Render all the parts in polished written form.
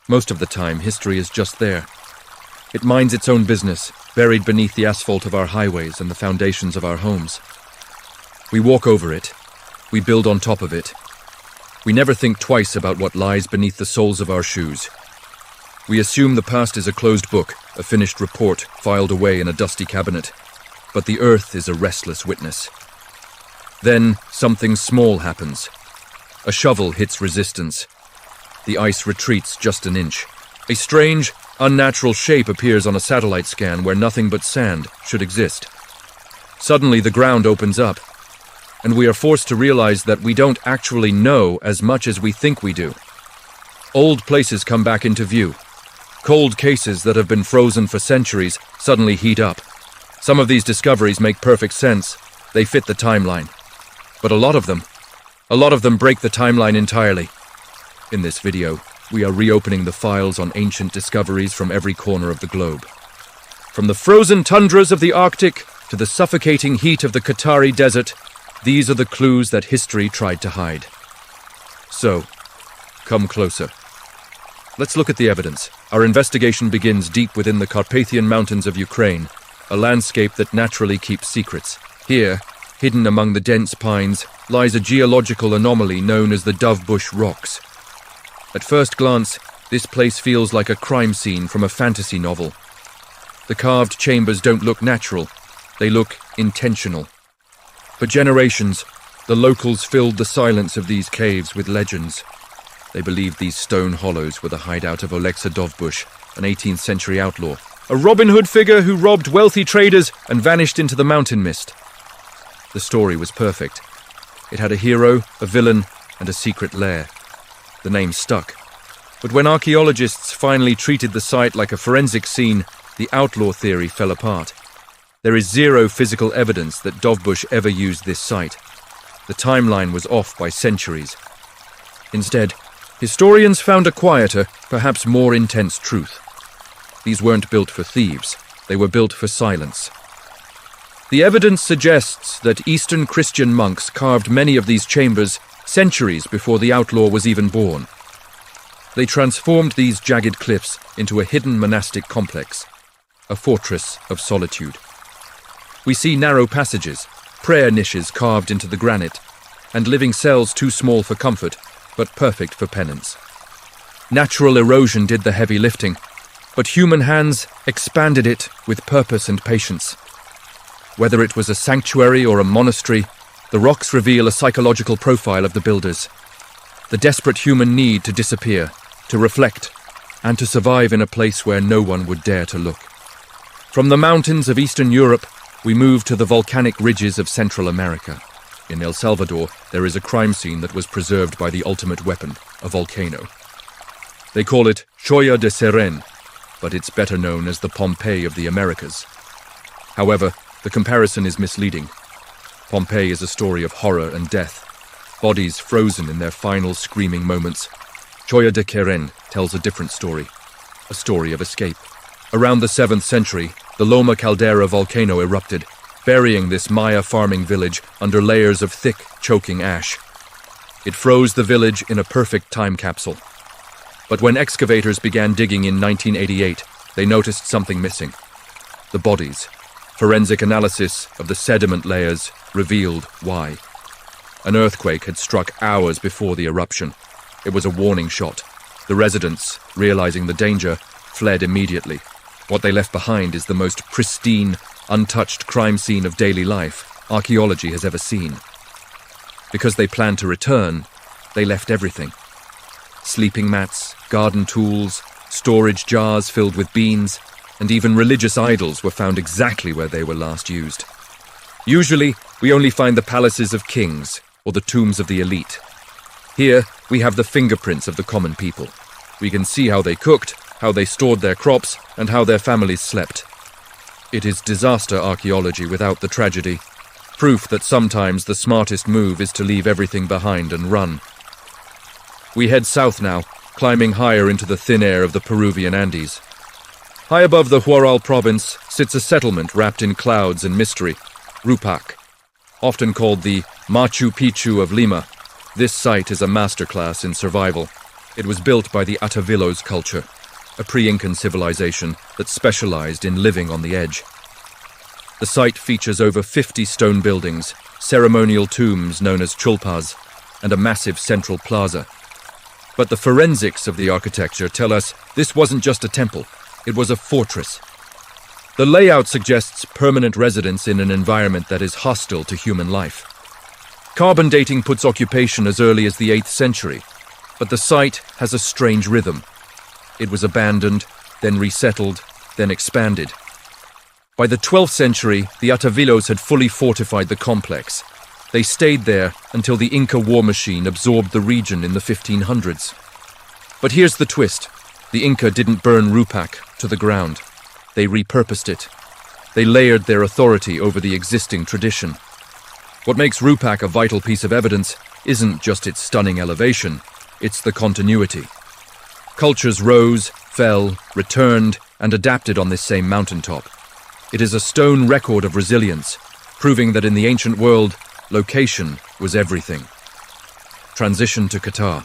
Most of the time, history is just there. It minds its own business, buried beneath the asphalt of our highways and the foundations of our homes. We walk over it. We build on top of it. We never think twice about what lies beneath the soles of our shoes. We assume the past is a closed book, a finished report filed away in a dusty cabinet. But the earth is a restless witness. Then something small happens. A shovel hits resistance. The ice retreats just an inch. A strange, unnatural shape appears on a satellite scan where nothing but sand should exist. Suddenly the ground opens up, and we are forced to realize that we don't actually know as much as we think we do. Old places come back into view. Cold cases that have been frozen for centuries suddenly heat up. Some of these discoveries make perfect sense. They fit the timeline. But a lot of them break the timeline entirely. In this video, we are reopening the files on ancient discoveries from every corner of the globe. From the frozen tundras of the Arctic to the suffocating heat of the Qatari desert, these are the clues that history tried to hide. So, come closer. Let's look at the evidence. Our investigation begins deep within the Carpathian Mountains of Ukraine, a landscape that naturally keeps secrets. Here, hidden among the dense pines, lies a geological anomaly known as the Dove Bush Rocks. At first glance, this place feels like a crime scene from a fantasy novel. The carved chambers don't look natural, they look intentional. For generations, the locals filled the silence of these caves with legends. They believed these stone hollows were the hideout of Oleksandr Dovbush, an 18th century outlaw, a Robin Hood figure who robbed wealthy traders and vanished into the mountain mist. The story was perfect. It had a hero, a villain, and a secret lair. The name stuck. But when archaeologists finally treated the site like a forensic scene, the outlaw theory fell apart. There is zero physical evidence that Dovbush ever used this site. The timeline was off by centuries. Instead, historians found a quieter, perhaps more intense truth. These weren't built for thieves. They were built for silence. The evidence suggests that Eastern Christian monks carved many of these chambers centuries before the outlaw was even born. They transformed these jagged cliffs into a hidden monastic complex, a fortress of solitude. We see narrow passages, prayer niches carved into the granite, and living cells too small for comfort, but perfect for penance. Natural erosion did the heavy lifting, but human hands expanded it with purpose and patience. Whether it was a sanctuary or a monastery, the rocks reveal a psychological profile of the builders. The desperate human need to disappear, to reflect, and to survive in a place where no one would dare to look. From the mountains of Eastern Europe, we move to the volcanic ridges of Central America. In El Salvador, there is a crime scene that was preserved by the ultimate weapon, a volcano. They call it Choya de Seren, but it's better known as the Pompeii of the Americas. However, the comparison is misleading. Pompeii is a story of horror and death, bodies frozen in their final screaming moments. Choya de Seren tells a different story, a story of escape. Around the 7th century, the Loma Caldera volcano erupted, burying this Maya farming village under layers of thick, choking ash. It froze the village in a perfect time capsule. But when excavators began digging in 1988, they noticed something missing. The bodies. Forensic analysis of the sediment layers revealed why. An earthquake had struck hours before the eruption. It was a warning shot. The residents, realizing the danger, fled immediately. What they left behind is the most pristine, untouched crime scene of daily life archaeology has ever seen. Because they planned to return, they left everything. Sleeping mats, garden tools, storage jars filled with beans, and even religious idols were found exactly where they were last used. Usually, we only find the palaces of kings or the tombs of the elite. Here, we have the fingerprints of the common people. We can see how they cooked, how they stored their crops, and how their families slept. It is disaster archaeology without the tragedy, proof that sometimes the smartest move is to leave everything behind and run. We head south now, climbing higher into the thin air of the Peruvian Andes. High above the Huaral province sits a settlement wrapped in clouds and mystery, Rupac. Often called the Machu Picchu of Lima, this site is a masterclass in survival. It was built by the Atavilos culture, a pre-Incan civilization that specialized in living on the edge. The site features over 50 stone buildings, ceremonial tombs known as chulpas, and a massive central plaza. But the forensics of the architecture tell us this wasn't just a temple, it was a fortress. The layout suggests permanent residence in an environment that is hostile to human life. Carbon dating puts occupation as early as the 8th century, but the site has a strange rhythm. It was abandoned, then resettled, then expanded. By the 12th century, the Atavilos had fully fortified the complex. They stayed there until the Inca war machine absorbed the region in the 1500s. But here's the twist. The Inca didn't burn Rupac to the ground. They repurposed it. They layered their authority over the existing tradition. What makes Rupac a vital piece of evidence isn't just its stunning elevation, it's the continuity. Cultures rose, fell, returned, and adapted on this same mountaintop. It is a stone record of resilience, proving that in the ancient world, location was everything. Transition to Qatar.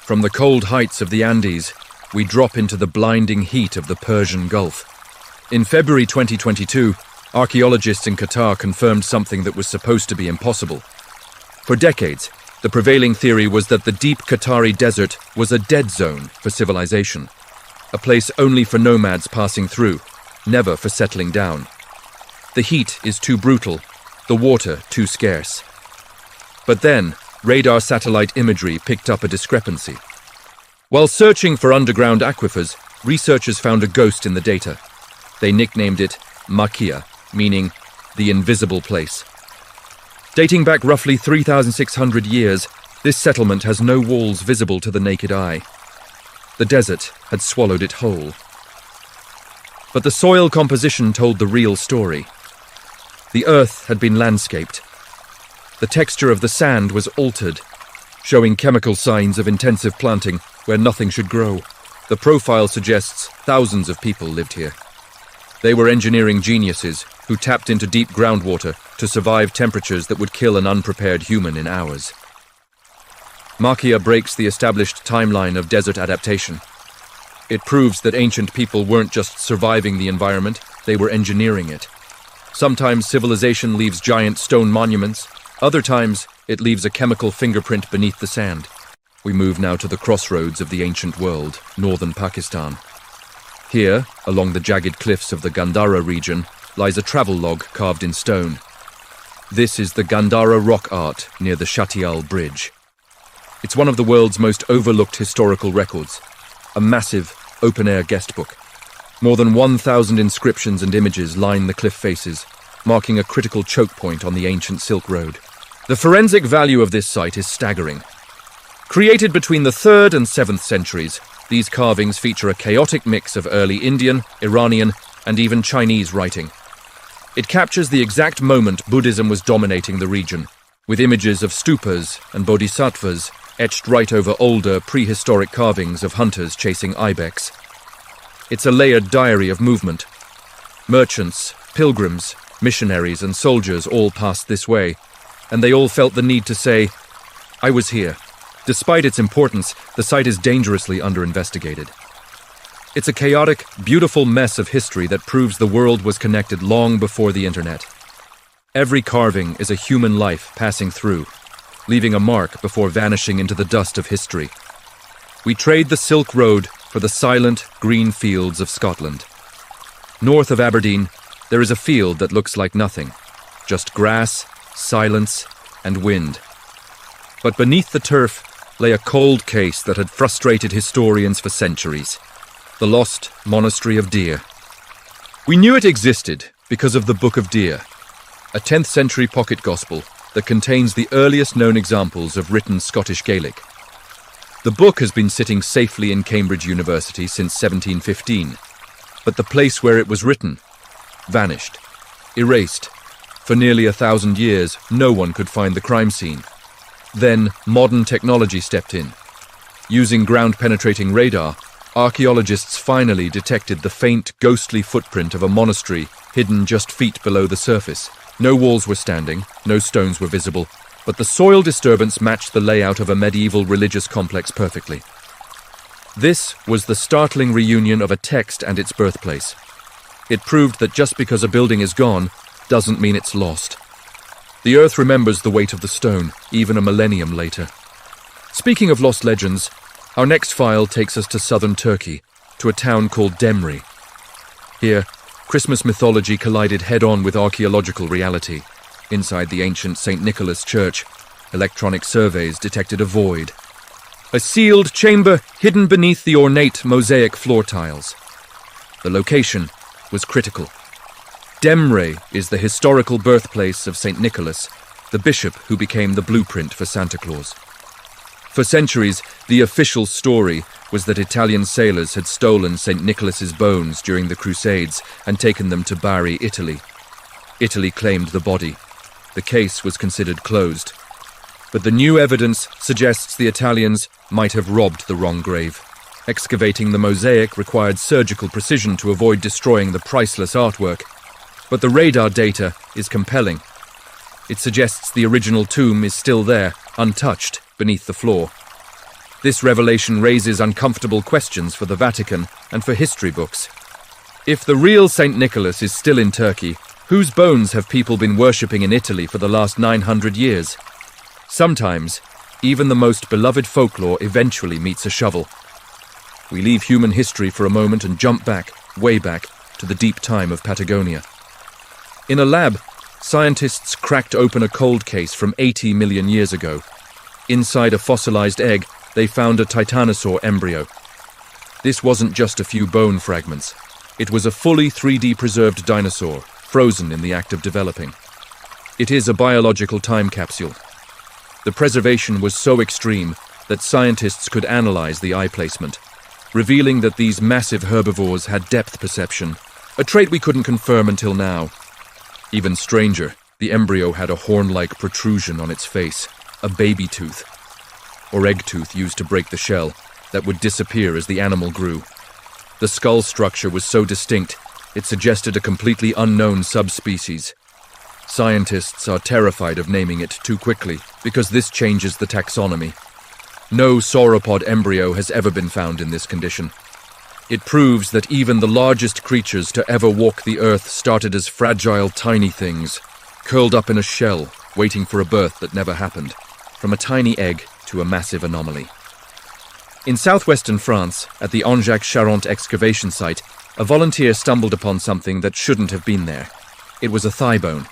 From the cold heights of the Andes, we drop into the blinding heat of the Persian Gulf. In February 2022, archaeologists in Qatar confirmed something that was supposed to be impossible. For decades, the prevailing theory was that the deep Qatari desert was a dead zone for civilization, a place only for nomads passing through, never for settling down. The heat is too brutal, the water too scarce. But then, radar satellite imagery picked up a discrepancy. While searching for underground aquifers, researchers found a ghost in the data. They nicknamed it Makia, meaning the invisible place. Dating back roughly 3,600 years, this settlement has no walls visible to the naked eye. The desert had swallowed it whole. But the soil composition told the real story. The earth had been landscaped. The texture of the sand was altered, showing chemical signs of intensive planting where nothing should grow. The profile suggests thousands of people lived here. They were engineering geniuses who tapped into deep groundwater to survive temperatures that would kill an unprepared human in hours. Makia breaks the established timeline of desert adaptation. It proves that ancient people weren't just surviving the environment, they were engineering it. Sometimes civilization leaves giant stone monuments, other times it leaves a chemical fingerprint beneath the sand. We move now to the crossroads of the ancient world, northern Pakistan. Here, along the jagged cliffs of the Gandhara region, lies a travel log carved in stone. This is the Gandhara rock art near the Shatial Bridge. It's one of the world's most overlooked historical records, a massive, open-air guestbook. More than 1,000 inscriptions and images line the cliff faces, marking a critical choke point on the ancient Silk Road. The forensic value of this site is staggering. Created between the 3rd and 7th centuries, these carvings feature a chaotic mix of early Indian, Iranian, and even Chinese writing. It captures the exact moment Buddhism was dominating the region, with images of stupas and bodhisattvas etched right over older, prehistoric carvings of hunters chasing ibex. It's a layered diary of movement. Merchants, pilgrims, missionaries, and soldiers all passed this way, and they all felt the need to say, "I was here." Despite its importance, the site is dangerously under-investigated. It's a chaotic, beautiful mess of history that proves the world was connected long before the internet. Every carving is a human life passing through, leaving a mark before vanishing into the dust of history. We trade the Silk Road for the silent, green fields of Scotland. North of Aberdeen, there is a field that looks like nothing, just grass, silence, and wind. But beneath the turf lay a cold case that had frustrated historians for centuries: the lost Monastery of Deer. We knew it existed because of the Book of Deer, a 10th century pocket gospel that contains the earliest known examples of written Scottish Gaelic. The book has been sitting safely in Cambridge University since 1715, but the place where it was written vanished, erased. For nearly 1,000 years, no one could find the crime scene. Then modern technology stepped in. Using ground-penetrating radar, archaeologists finally detected the faint, ghostly footprint of a monastery hidden just feet below the surface. No walls were standing, no stones were visible, but the soil disturbance matched the layout of a medieval religious complex perfectly. This was the startling reunion of a text and its birthplace. It proved that just because a building is gone doesn't mean it's lost. The earth remembers the weight of the stone, even a millennium later. Speaking of lost legends, our next file takes us to southern Turkey, to a town called Demre. Here, Christmas mythology collided head-on with archaeological reality. Inside the ancient St. Nicholas Church, electronic surveys detected a void. A sealed chamber hidden beneath the ornate mosaic floor tiles. The location was critical. Demre is the historical birthplace of St. Nicholas, the bishop who became the blueprint for Santa Claus. For centuries, the official story was that Italian sailors had stolen St. Nicholas's bones during the Crusades and taken them to Bari, Italy. Italy claimed the body. The case was considered closed. But the new evidence suggests the Italians might have robbed the wrong grave. Excavating the mosaic required surgical precision to avoid destroying the priceless artwork. But the radar data is compelling. It suggests the original tomb is still there, untouched, beneath the floor. This revelation raises uncomfortable questions for the Vatican and for history books. If the real St. Nicholas is still in Turkey, whose bones have people been worshipping in Italy for the last 900 years? Sometimes, even the most beloved folklore eventually meets a shovel. We leave human history for a moment and jump back, way back, to the deep time of Patagonia. In a lab, scientists cracked open a cold case from 80 million years ago. Inside a fossilized egg, they found a titanosaur embryo. This wasn't just a few bone fragments. It was a fully 3D preserved dinosaur, frozen in the act of developing. It is a biological time capsule. The preservation was so extreme that scientists could analyze the eye placement, revealing that these massive herbivores had depth perception, a trait we couldn't confirm until now. Even stranger, the embryo had a horn-like protrusion on its face, a baby tooth, or egg tooth used to break the shell, that would disappear as the animal grew. The skull structure was so distinct, it suggested a completely unknown subspecies. Scientists are terrified of naming it too quickly, because this changes the taxonomy. No sauropod embryo has ever been found in this condition. It proves that even the largest creatures to ever walk the earth started as fragile, tiny things, curled up in a shell, waiting for a birth that never happened, from a tiny egg to a massive anomaly. In southwestern France, at the Angeac-Charente excavation site, a volunteer stumbled upon something that shouldn't have been there. It was a thigh bone.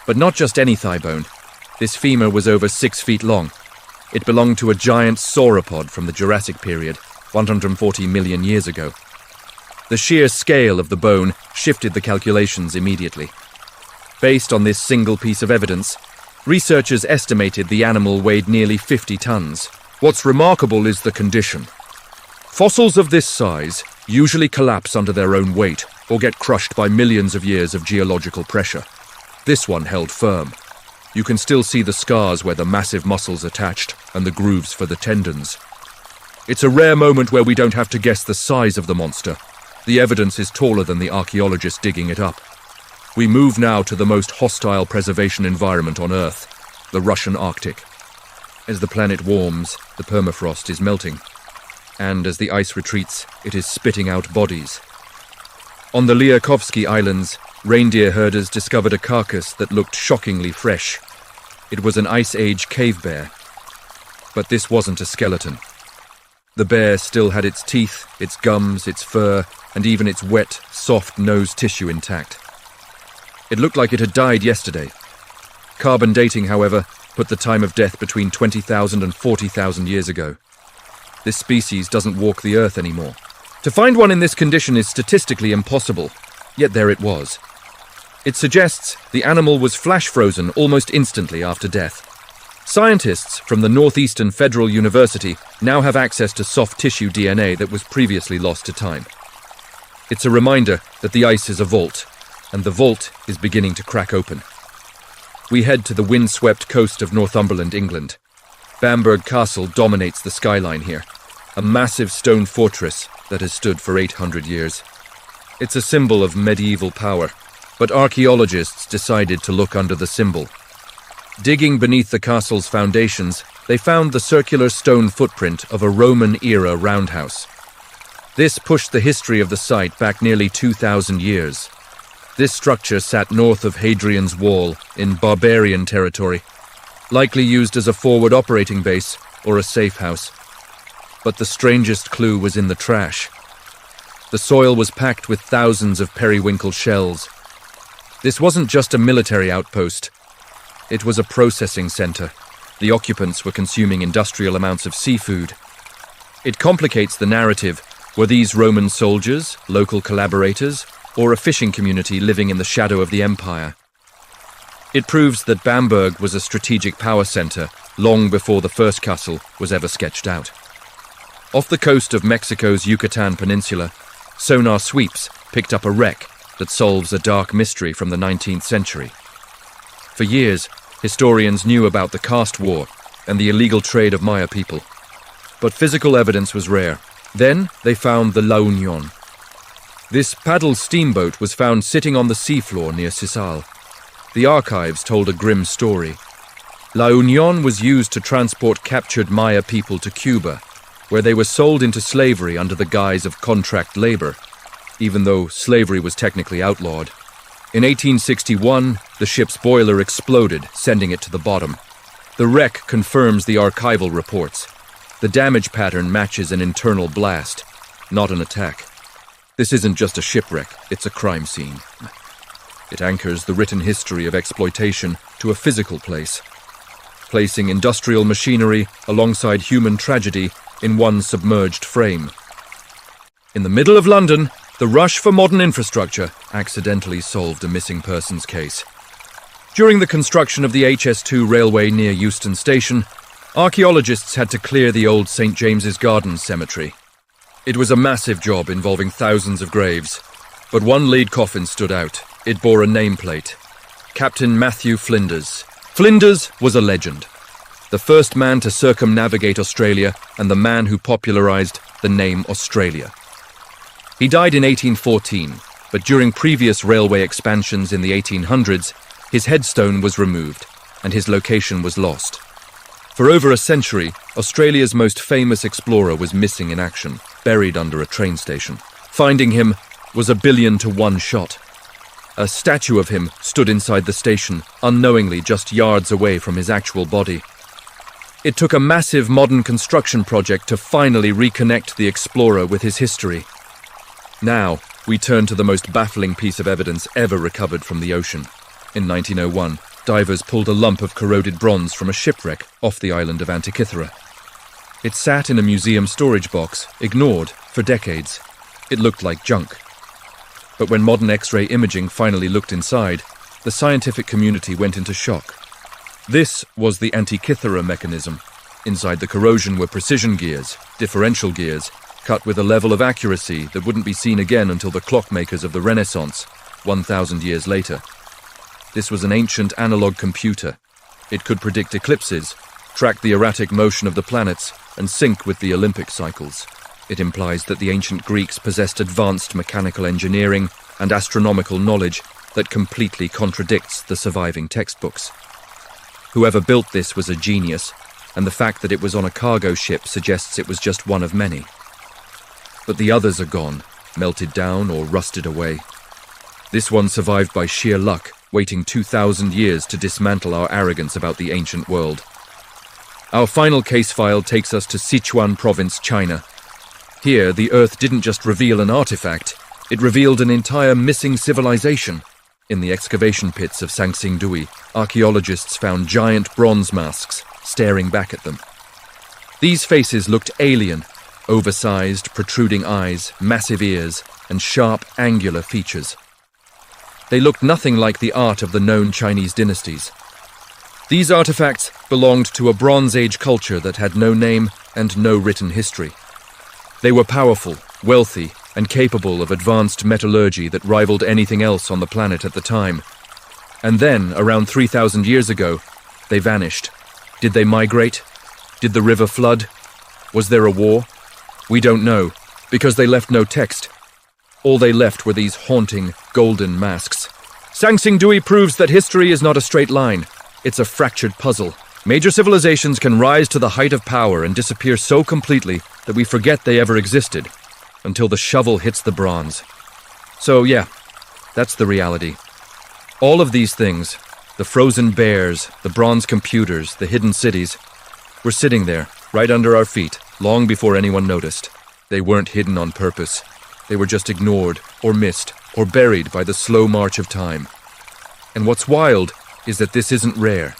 But not just any thigh bone. This femur was over 6 feet long. It belonged to a giant sauropod from the Jurassic period, 140 million years ago. The sheer scale of the bone shifted the calculations immediately. Based on this single piece of evidence, researchers estimated the animal weighed nearly 50 tons. What's remarkable is the condition. Fossils of this size usually collapse under their own weight or get crushed by millions of years of geological pressure. This one held firm. You can still see the scars where the massive muscles attached and the grooves for the tendons. It's a rare moment where we don't have to guess the size of the monster. The evidence is taller than the archaeologist digging it up. We move now to the most hostile preservation environment on Earth, the Russian Arctic. As the planet warms, the permafrost is melting. And as the ice retreats, it is spitting out bodies. On the Liakovsky Islands, reindeer herders discovered a carcass that looked shockingly fresh. It was an Ice Age cave bear. But this wasn't a skeleton. The bear still had its teeth, its gums, its fur, and even its wet, soft nose tissue intact. It looked like it had died yesterday. Carbon dating, however, put the time of death between 20,000 and 40,000 years ago. This species doesn't walk the earth anymore. To find one in this condition is statistically impossible, yet there it was. It suggests the animal was flash-frozen almost instantly after death. Scientists from the Northeastern Federal University now have access to soft tissue DNA that was previously lost to time. It's a reminder that the ice is a vault, and the vault is beginning to crack open. We head to the wind-swept coast of Northumberland, England. Bamburgh Castle dominates the skyline here, a massive stone fortress that has stood for 800 years. It's a symbol of medieval power, but archaeologists decided to look under the symbol. Digging beneath the castle's foundations, they found the circular stone footprint of a Roman-era roundhouse. This pushed the history of the site back nearly 2,000 years. This structure sat north of Hadrian's Wall in barbarian territory, likely used as a forward operating base or a safe house. But the strangest clue was in the trash. The soil was packed with thousands of periwinkle shells. This wasn't just a military outpost. It was a processing center. The occupants were consuming industrial amounts of seafood. It complicates the narrative. Were these Roman soldiers, local collaborators, or a fishing community living in the shadow of the empire? It proves that Bamberg was a strategic power center long before the first castle was ever sketched out. Off the coast of Mexico's Yucatan Peninsula, sonar sweeps picked up a wreck that solves a dark mystery from the 19th century. For years, historians knew about the caste war and the illegal trade of Maya people. But physical evidence was rare. Then they found the La Union. This paddle steamboat was found sitting on the seafloor near Sisal. The archives told a grim story. La Union was used to transport captured Maya people to Cuba, where they were sold into slavery under the guise of contract labor, even though slavery was technically outlawed. In 1861, the ship's boiler exploded, sending it to the bottom. The wreck confirms the archival reports. The damage pattern matches an internal blast, not an attack. This isn't just a shipwreck, it's a crime scene. It anchors the written history of exploitation to a physical place, placing industrial machinery alongside human tragedy in one submerged frame. In the middle of London, the rush for modern infrastructure accidentally solved a missing persons case. During the construction of the HS2 railway near Euston Station, archaeologists had to clear the old St. James's Gardens cemetery. It was a massive job involving thousands of graves, but one lead coffin stood out. It bore a nameplate: Captain Matthew Flinders. Flinders was a legend, the first man to circumnavigate Australia and the man who popularized the name Australia. He died in 1814, but during previous railway expansions in the 1800s, his headstone was removed and his location was lost. For over a century, Australia's most famous explorer was missing in action, buried under a train station. Finding him was a 1,000,000,000 to 1 shot. A statue of him stood inside the station, unknowingly just yards away from his actual body. It took a massive modern construction project to finally reconnect the explorer with his history. Now, we turn to the most baffling piece of evidence ever recovered from the ocean. In 1901, divers pulled a lump of corroded bronze from a shipwreck off the island of Antikythera. It sat in a museum storage box, ignored for decades. It looked like junk. But when modern X-ray imaging finally looked inside, the scientific community went into shock. This was the Antikythera mechanism. Inside the corrosion were precision gears, differential gears, cut with a level of accuracy that wouldn't be seen again until the clockmakers of the Renaissance, 1,000 years later. This was an ancient analog computer. It could predict eclipses, track the erratic motion of the planets, and sync with the Olympic cycles. It implies that the ancient Greeks possessed advanced mechanical engineering and astronomical knowledge that completely contradicts the surviving textbooks. Whoever built this was a genius, and the fact that it was on a cargo ship suggests it was just one of many. But the others are gone, melted down or rusted away. This one survived by sheer luck, waiting 2,000 years to dismantle our arrogance about the ancient world. Our final case file takes us to Sichuan province, China. Here, the Earth didn't just reveal an artifact, it revealed an entire missing civilization. In the excavation pits of Sanxingdui, archaeologists found giant bronze masks staring back at them. These faces looked alien, oversized, protruding eyes, massive ears, and sharp, angular features. They looked nothing like the art of the known Chinese dynasties. These artifacts belonged to a Bronze Age culture that had no name and no written history. They were powerful, wealthy, and capable of advanced metallurgy that rivaled anything else on the planet at the time. And then, around 3,000 years ago, they vanished. Did they migrate? Did the river flood? Was there a war? We don't know, because they left no text. All they left were these haunting, golden masks. Sanxingdui proves that history is not a straight line. It's a fractured puzzle, Major civilizations can rise to the height of power and disappear so completely that we forget they ever existed, until the shovel hits the bronze. So yeah, that's the reality. All of these things, the frozen bears, the bronze computers, the hidden cities, were sitting there, right under our feet, long before anyone noticed. They weren't hidden on purpose. They were just ignored, or missed, or buried by the slow march of time. And what's wild is that this isn't rare.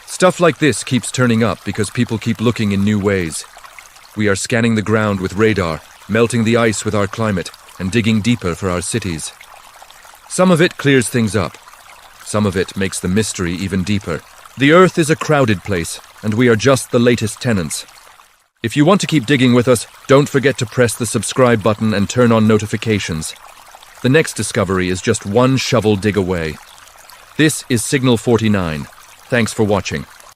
Stuff like this keeps turning up because people keep looking in new ways. We are scanning the ground with radar, melting the ice with our climate, and digging deeper for our cities. Some of it clears things up. Some of it makes the mystery even deeper. The Earth is a crowded place, and we are just the latest tenants. If you want to keep digging with us, don't forget to press the subscribe button and turn on notifications. The next discovery is just one shovel dig away. This is Signal 49. Thanks for watching.